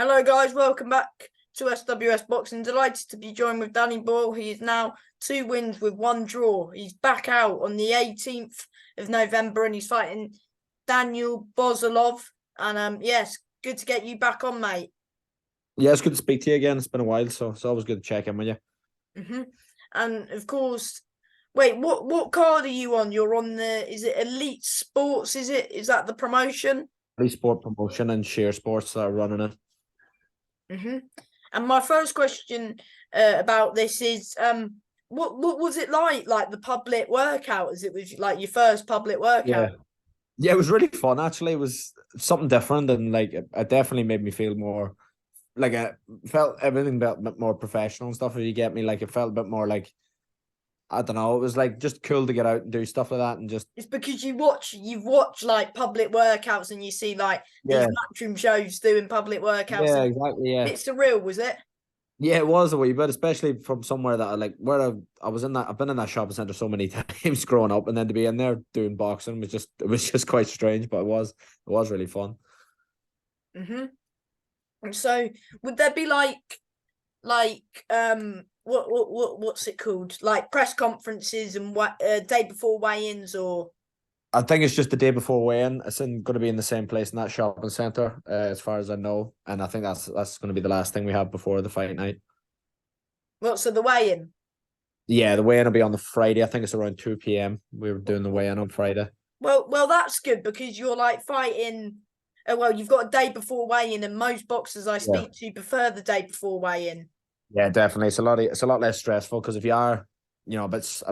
Hello, guys. Welcome back to SWS Boxing. Delighted to be joined with Danny Boyle. He is now 2 wins with 1 draw. He's back out on the 18th of November and he's fighting Daniel Borisov. And yes, good to get you back on, mate. Yeah, it's good to speak to you again. It's been a while, so it's always good to check in with you. And of course, wait, what card are you on? You're on is it Elite Sports? Is that the promotion? Elite Sport Promotion and Share Sports that are running it. And my first question about this is what was it like the public workout, as it was like your first public workout? Yeah, it was really fun actually. It was something different, and like it definitely made me feel more like I felt everything a bit more professional and stuff. If you get me, like it felt a bit more like, I don't know. It was like just cool to get out and do stuff like that, and just It's because you've watched like public workouts and you see like these yeah, matchroom shows doing public workouts. yeah, And exactly, a yeah. bit surreal, was it? Yeah, it was a wee bit, especially from somewhere that I like where I was in that. I've been in that shopping center so many times growing up, and then to be in there doing boxing was just quite strange, but it was really fun. And so would there be like what's it called, like press conferences and what day before weigh-ins? Or I think it's just the day before weigh-in. It's going to be in the same place in that shopping center, as far as I know, and I think that's going to be the last thing we have before the fight night. what, so the weigh-in? Yeah, the weigh-in will be on the Friday. I think it's around 2 p.m. We were doing the weigh-in on Friday. Well, that's good because you're like fighting. Well, you've got a day before weigh-in, and most boxers I Yeah, speak to prefer the day before weigh-in. yeah, definitely. It's a lot less stressful because if you are, a bit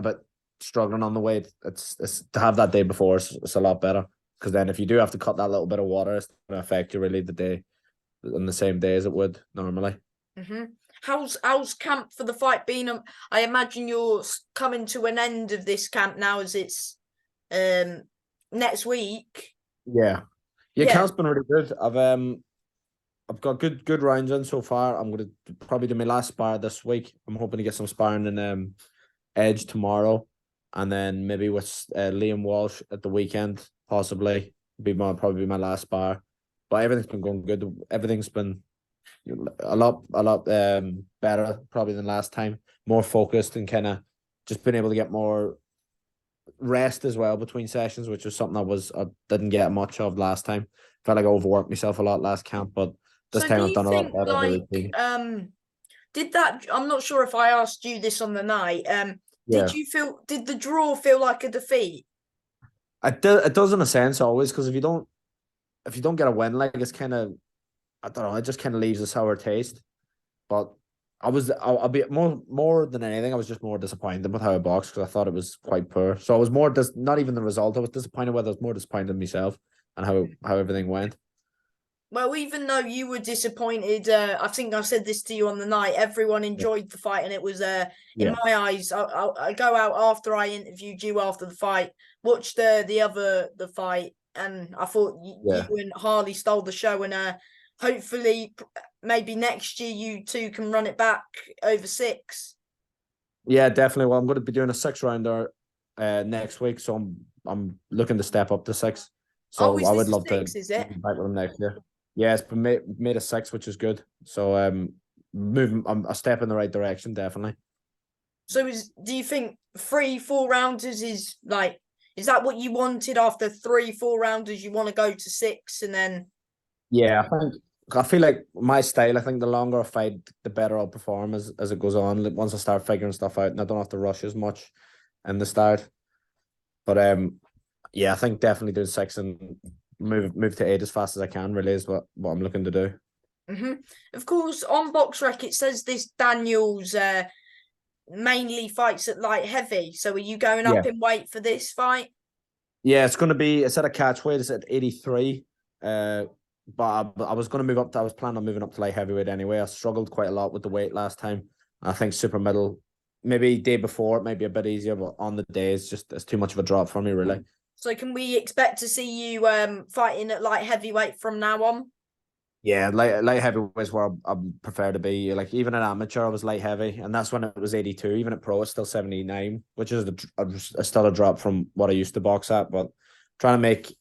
struggling on the weight, it's to have that day before. It's a lot better because then if you do have to cut that little bit of water, it's going to affect you really the day on the same day as it would normally. Mm-hmm. How's camp for the fight been? I imagine you're coming to an end of this camp now, as it's um next week. Yeah, yeah, Yeah. camp's been really good. I've got good rounds in so far. I'm gonna probably do my last spar this week. I'm hoping to get some sparring in Edge tomorrow, and then maybe with Liam Walsh at the weekend, possibly probably my last spar. But everything's been going good. Everything's been a lot better probably than last time. More focused and kind of just been able to get more rest as well between sessions, which was something I didn't get much of last time. Felt like I overworked myself a lot last camp, but this So do time I've you done a lot think better of a like routine. did that? I'm not sure if I asked you this on the night. Yeah. Did the draw feel like a defeat? It does in a sense always because if you don't get a win, like it's kind of, I don't know, it just kind of leaves a sour taste. But I'll be more than anything, I was just more disappointed with how I boxed because I thought it was quite poor. So I was more not even the result. I was disappointed with. I was more disappointed in myself and how everything went. Well, even though you were disappointed, I think I said this to you on the night. Everyone Yeah. enjoyed the fight, and it was in Yeah. my eyes. I go out after I interviewed you after the fight, watched the fight, and I thought you Yeah. and Harley stole the show. And hopefully, maybe next year you two can run it back over 6. Yeah, definitely. Well, I'm going to be doing a 6 rounder next week, so I'm looking to step up to 6. Oh, So is I this would a love to 6? Is be it? back with them next year. Yeah, it's been made a 6, which is good. So moving I'm a step in the right direction, definitely. So do you think 3 4 rounders is that what you wanted after 3 4 rounders? You want to go to 6 and then. Yeah, I feel like my style. I think the longer I fight, the better I'll perform as it goes on. Like, once I start figuring stuff out, and I don't have to rush as much in the start. But yeah, I think definitely doing 6 and move to 8 as fast as I can. Really is what I'm looking to do. Of course, on BoxRec it says this Daniel's mainly fights at light heavy. So are you going Yeah, up in weight for this fight? yeah. It's going to be. It's at a catch weight. It's at 83. But I was going to move up. I was planning on moving up to light heavyweight anyway. I struggled quite a lot with the weight last time. I think super middle, maybe day before it might be a bit easier, but on the day it's too much of a drop for me really. So can we expect to see you fighting at light heavyweight from now on? Yeah, light heavyweight is where I prefer to be. Like even at amateur, I was light heavy, and that's when it was 82. Even at pro, it's still 79, which is still a drop from what I used to box at. But trying to make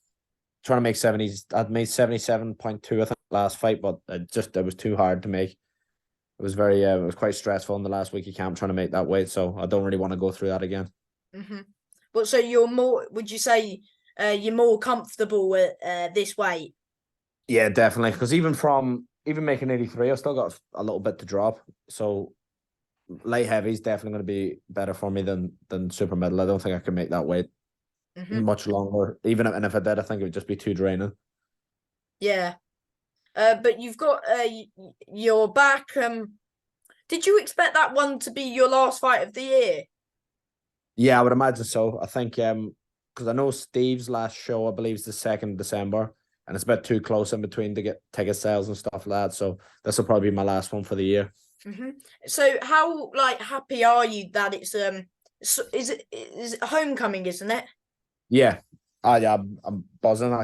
trying to make 70s. I'd made 77.2, I think, last fight, but it was too hard to make. It was it was quite stressful in the last week of camp trying to make that weight, so I don't really want to go through that again. But so would you say you're more comfortable at this weight? Yeah, definitely. Because even making 83, I've still got a little bit to drop. So light heavy is definitely going to be better for me than super middle. I don't think I can make that weight much longer. And if I did, I think it would just be too draining. Yeah. But you've got your back. Did you expect that one to be your last fight of the year? Yeah, I would imagine so. I think because I know Steve's last show, I believe, is the 2nd of December, and it's a bit too close in between to get ticket sales and stuff like that. So this will probably be my last one for the year. So how happy are you that it's is it homecoming, isn't it? Yeah. Yeah, I'm buzzing.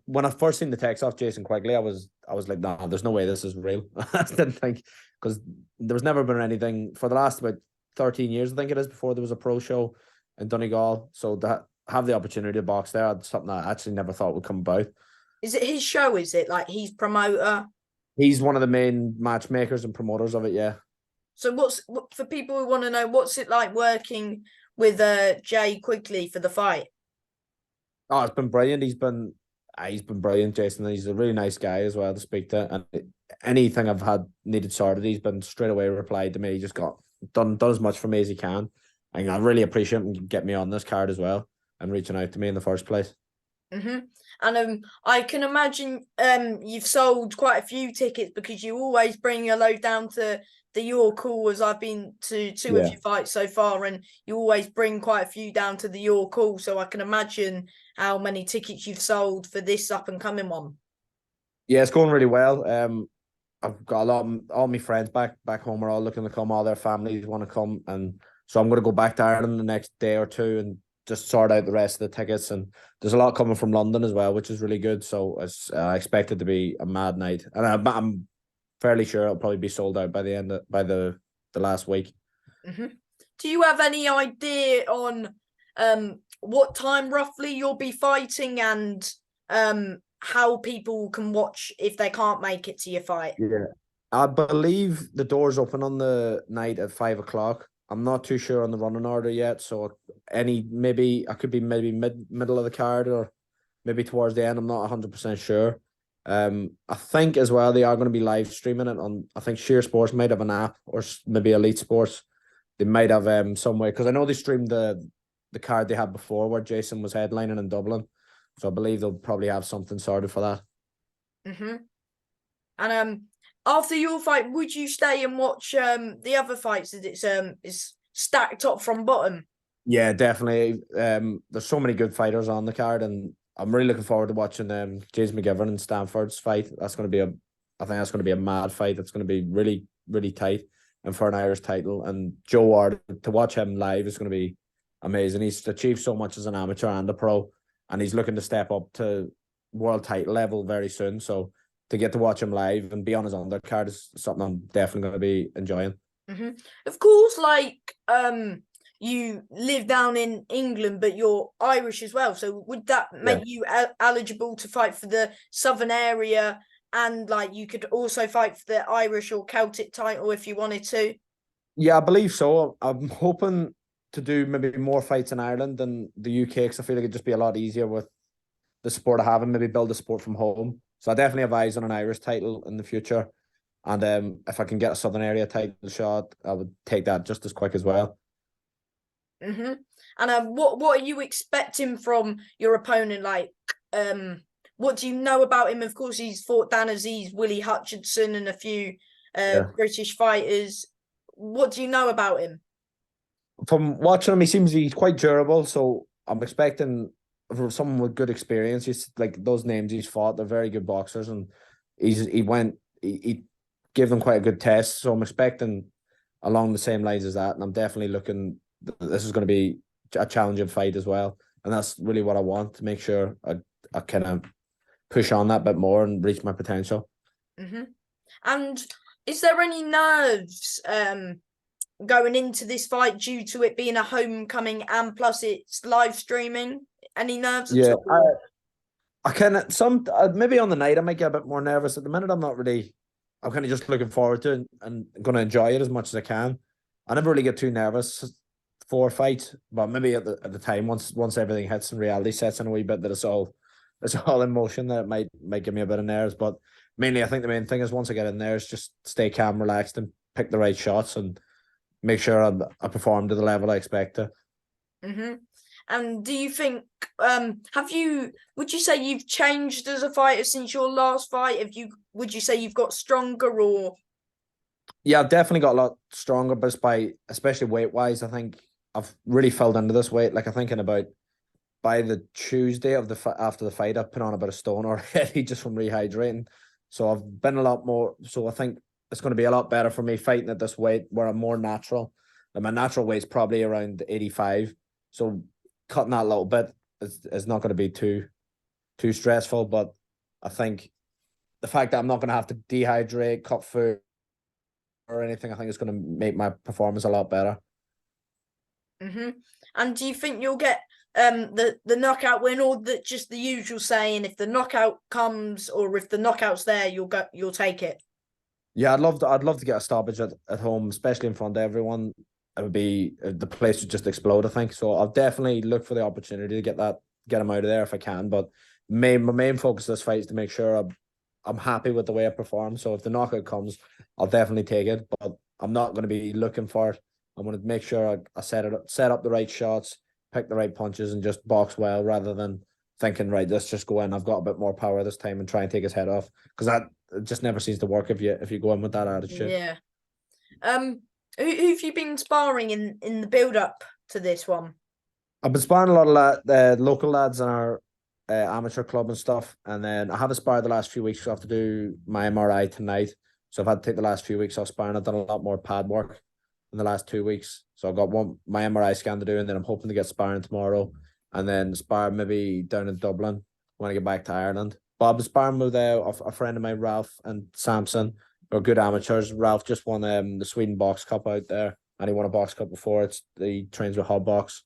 When I first seen the text off Jason Quigley, I was like, nah, there's no way this is real. I didn't think, because there was never been anything for the last about 13 years, I think it is, before there was a pro show in Donegal. So to have the opportunity to box there, that's something I actually never thought would come about. Is it his show? Is it like he's promoter? He's one of the main matchmakers and promoters of it, yeah. So for people who want to know, what's it like working with Jay Quigley for the fight? Oh, it's been brilliant. He's been brilliant, Jason. He's a really nice guy as well to speak to. And anything I've had needed sorted, he's been straight away replied to me. He just got done as much for me as he can. And I really appreciate him getting me on this card as well and reaching out to me in the first place. And I can imagine you've sold quite a few tickets because you always bring your load down to the York Hall, as I've been to two of your fights so far, and you always bring quite a few down to the York Hall. So I can imagine how many tickets you've sold for this up and coming one. Yeah, it's going really well. I've got all my friends back home are all looking to come. All their families want to come, and so I'm going to go back to Ireland the next day or two and just sort out the rest of the tickets. And there's a lot coming from London as well, which is really good. So I expect it to be a mad night, and I'm fairly sure it'll probably be sold out by the last week. Do you have any idea on what time roughly you'll be fighting, and how people can watch if they can't make it to your fight? Yeah, I believe the doors open on the night at 5 o'clock. I'm not too sure on the running order yet, so maybe I could be middle of the card or maybe towards the end. I'm not 100% sure. I think as well they are going to be live streaming it on. I think Sheer Sports might have an app, or maybe Elite Sports. They might have some way, because I know they streamed the card they had before where Jason was headlining in Dublin. So I believe they'll probably have something sorted for that. And after your fight, would you stay and watch the other fights that is stacked top from bottom? Yeah, definitely. There's so many good fighters on the card, and I'm really looking forward to watching James McGivern and Stanford's fight. I think that's going to be a mad fight. That's going to be really, really tight, and for an Irish title. And Joe Ward, to watch him live is going to be amazing. He's achieved so much as an amateur and a pro, and he's looking to step up to world title level very soon. So to get to watch him live and be on his undercard is something I'm definitely going to be enjoying. Of course, you live down in England, but you're Irish as well. So would that make you eligible to fight for the Southern area? And you could also fight for the Irish or Celtic title if you wanted to? Yeah, I believe so. I'm hoping to do maybe more fights in Ireland than the UK, because I feel like it'd just be a lot easier with the sport I have and maybe build a sport from home. So I definitely have eyes on an Irish title in the future. And if I can get a Southern area title shot, I would take that just as quick as well. And what are you expecting from your opponent? What do you know about him? Of course, he's fought Dan Aziz, Willie Hutchinson, and a few British fighters. What do you know about him? From watching him, he's quite durable. So I'm expecting for someone with good experience. He's like those names he's fought. They're very good boxers, and he gave them quite a good test. So I'm expecting along the same lines as that, and I'm definitely looking. This is going to be a challenging fight as well, and that's really what I want, to make sure I kind of push on that bit more and reach my potential. And is there any nerves going into this fight due to it being a homecoming and plus it's live streaming? Any nerves at all? I kind of maybe on the night I might get a bit more nervous. At the minute, I'm not really. I'm kind of just looking forward to it and going to enjoy it as much as I can. I never really get too nervous for a fight, but maybe at the time once everything hits and reality sets in a wee bit that it's all in motion, that it might give me a bit of nerves. But mainly, I think the main thing is once I get in there is just stay calm, relaxed, and pick the right shots and make sure I perform to the level I expect to. Mm-hmm. And do you think would you say you've changed as a fighter since your last fight? Would you say you've got stronger or? Yeah, I've definitely got a lot stronger, but especially weight wise, I think I've really filled into this weight. Like I think in about by the Tuesday of after the fight, I've put on about a stone already just from rehydrating. So I've been a lot more. So I think it's going to be a lot better for me fighting at this weight where I'm more natural. And my natural weight's probably around 85. So cutting that a little bit is not going to be too stressful. But I think the fact that I'm not going to have to dehydrate, cut food or anything, I think it's going to make my performance a lot better. Mm-hmm. And do you think you'll get the knockout win, or just the usual saying, if the knockout comes or if the knockout's there, you'll take it? Yeah, I'd love to get a stoppage at home, especially in front of everyone. It would be the place would just explode, I think. So I'll definitely look for the opportunity to get him out of there if I can. But my main focus of this fight is to make sure I'm happy with the way I perform. So if the knockout comes, I'll definitely take it. But I'm not going to be looking for it. I'm going to make sure I set up the right shots, pick the right punches, and just box well rather than thinking, right, let's just go in. I've got a bit more power this time and try and take his head off, because that it just never seems to work if you go in with that attitude. Yeah. Who've you been sparring in the build up to this one? I've been sparring a lot of local lads in our amateur club and stuff, and then I haven't sparred the last few weeks. So I have to do my MRI tonight, so I've had to take the last few weeks off sparring. I've done a lot more pad work in the last 2 weeks, so I've got my MRI scan to do, and then I'm hoping to get sparring tomorrow, and then spar maybe down in Dublin when I get back to Ireland. But I've been sparring with a friend of mine, Ralph and Samson, who are good amateurs. Ralph just won the Sweden Box Cup out there, and he won a Box Cup before. He trains with Hobbox.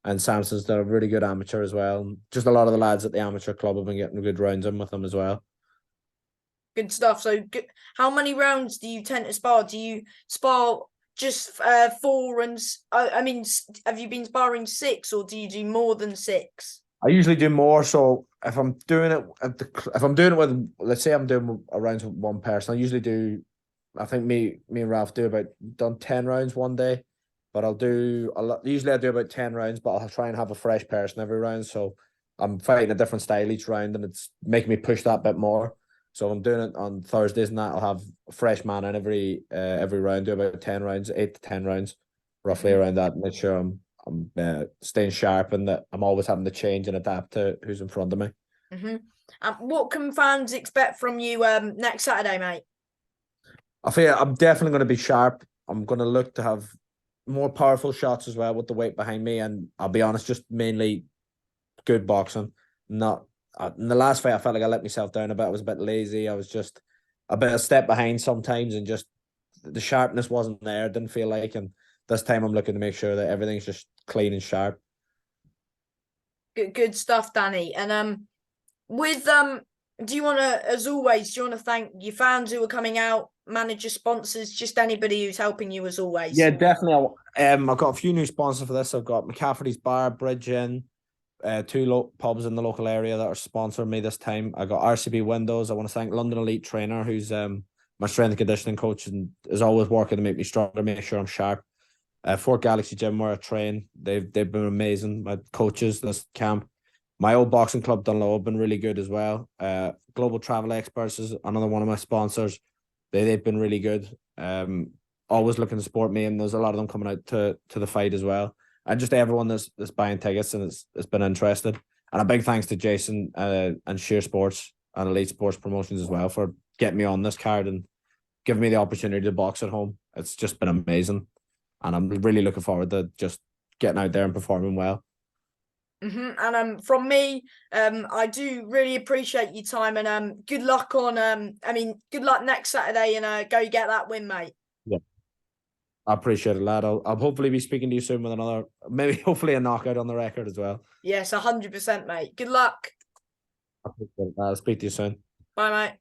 And Samson's done a really good amateur as well. Just a lot of the lads at the amateur club have been getting good rounds in with them as well. Good stuff. So, how many rounds do you tend to spar? Do you spar just 4 and? I mean, have you been sparring 6, or do you do more than 6? I usually do more. So if I'm doing it with, let's say I'm doing a rounds with one person, I usually do. I think me and Ralph done 10 rounds one day. But I'll do a lot. Usually I do about 10 rounds, but I'll try and have a fresh person every round. So I'm fighting a different style each round, and it's making me push that bit more. So I'm doing it on Thursdays and that. I'll have a fresh man in every round, do about 10 rounds, 8 to 10 rounds, roughly around that. Make sure I'm staying sharp and that I'm always having to change and adapt to who's in front of me. Mm-hmm. What can fans expect from you next Saturday, mate? I feel I'm definitely going to be sharp. I'm going to look to have more powerful shots as well with the weight behind me, and I'll be honest, just mainly good boxing. Not in the last fight, I felt like I let myself down a bit. I was a bit lazy. I was just a bit a step behind sometimes, and just the sharpness wasn't there. Didn't feel like, and this time I'm looking to make sure that everything's just clean and sharp. Good stuff, Danny. And with do you want to, as always, do you want to thank your fans who are coming out, manager, sponsors, just anybody who's helping you as always? Yeah, definitely. I've got a few new sponsors for this. I've got McCafferty's Bar, Bridge Inn, 2 pubs in the local area that are sponsoring me this time. I got RCB Windows. I want to thank London Elite Trainer, who's my strength and conditioning coach and is always working to make me stronger, make sure I'm sharp. Fort Galaxy Gym where I train. They've been amazing. My coaches this camp. My old boxing club Dunlow have been really good as well. Global Travel Experts is another one of my sponsors. They've been really good. Always looking to support me, and there's a lot of them coming out to the fight as well. And just everyone that's buying tickets and it's been interested. And a big thanks to Jason and Sheer Sports and Elite Sports Promotions as well for getting me on this card and giving me the opportunity to box at home. It's just been amazing. And I'm really looking forward to just getting out there and performing well. Mm-hmm. And from me, I do really appreciate your time, and good luck on good luck next Saturday, and go get that win, mate. Yeah, I appreciate it, lad. I'll hopefully be speaking to you soon with another, maybe hopefully a knockout on the record as well. Yes, 100%, mate. Good luck. I'll speak to you soon. Bye, mate.